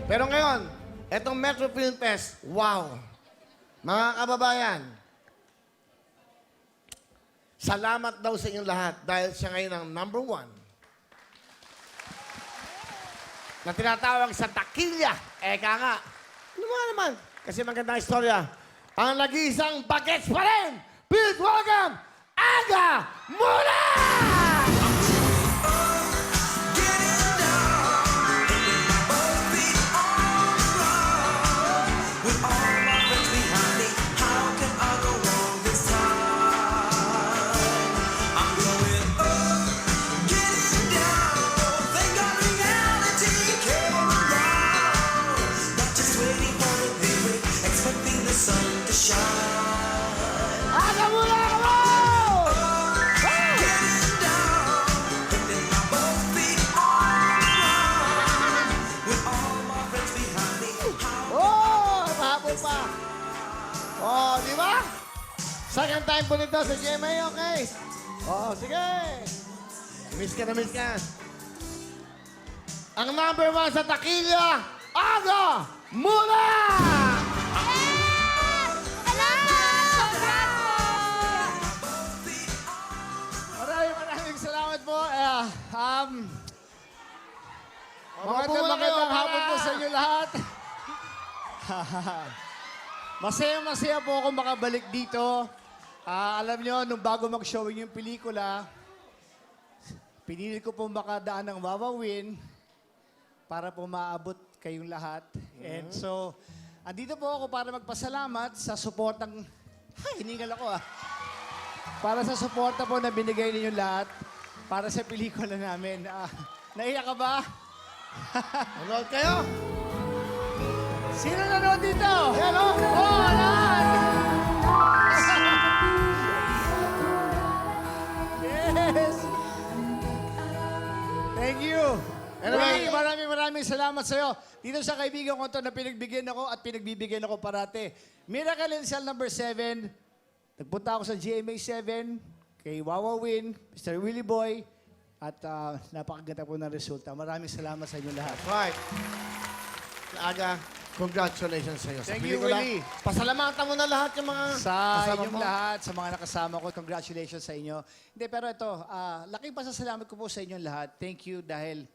Pero ngayon, etong Metro Film Fest, wow! Mga kababayan, salamat daw sa inyong lahat dahil siya ngayon ang #1 na tinatawag sa takilya. Eka nga. Ano nga naman? Kasi magandang istorya. Ang nag-iisang bagets pa rin! Please welcome, Aga Mula! Aga Mula! Oh, mahabol pa. Oh, di ba? Second time po nito sa GMA, okay? Oh, sige. Miss ka na, miss ka. Ang #1 sa takilya, Aga Mula! Maraming salamat po. Magandang hapon po sa inyo lahat. Masaya-masaya po ako makabalik dito. Alam nyo, nung bago mag-showing yung pelikula, pinili ko po makadaan ng Wawawin para po maabot kayong lahat. And so, andito po ako para magpasalamat sa suportang... hiningal ako para sa suporta po na binigay ninyo lahat para sa pelikula namin. Naiyak ka ba? Nanood kayo? Sino nanood dito? Ayan, oh! Oh, lahat! Yes! Thank you. Anyway, Maraming salamat sa'yo. Dito sa kaibigan ko to na pinagbigyan ako at pinagbibigyan ako parate. Miracle in Cell number 7. Nagpunta ako sa GMA 7, kay Wawawin, Mr. Willie Boy, at napakaganda po ng resulta. Maraming salamat sa inyo lahat. right. Aga, congratulations sa iyo. Thank sa you, pelikula. Willie. Pasalamatan mo na lahat yung mga Sa kasama inyong mo. lahat, sa mga nakasama ko, congratulations sa inyo. Hindi, pero ito, laking pasasalamat ko po sa inyong lahat. Thank you dahil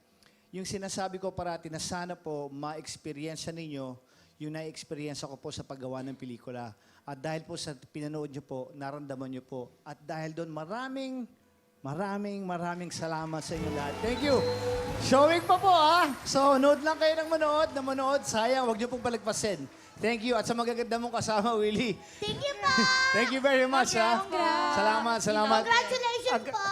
yung sinasabi ko parati na sana po ma-experience ninyo yung na-experience ko po sa paggawa ng pelikula. At dahil po sa pinanood nyo po, naramdaman nyo po. At dahil doon, maraming salamat sa inyo lahat. Thank you. Showing pa po So, nood lang kayo ng manood. Sayang, huwag nyo pong palagpasin. Thank you. At sa magaganda mong kasama, Willie. Thank you po! Thank you very much, Salamat. Congratulations po!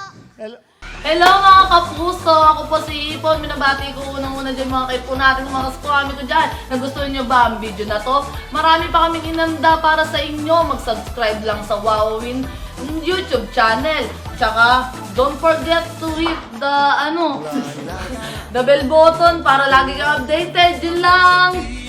Hello mga kapuso! Ako po si Ipon. Minabati ko unang-una dyan mga kaipo natin, mga kaskwami ko dyan. Nagustuhan nyo ba ang video na to? Marami pa kaming inanda para sa inyo. Mag-subscribe lang sa Wawawin YouTube channel. Tsaka, don't forget to hit the, the bell button para lagi kang updated. Yun lang!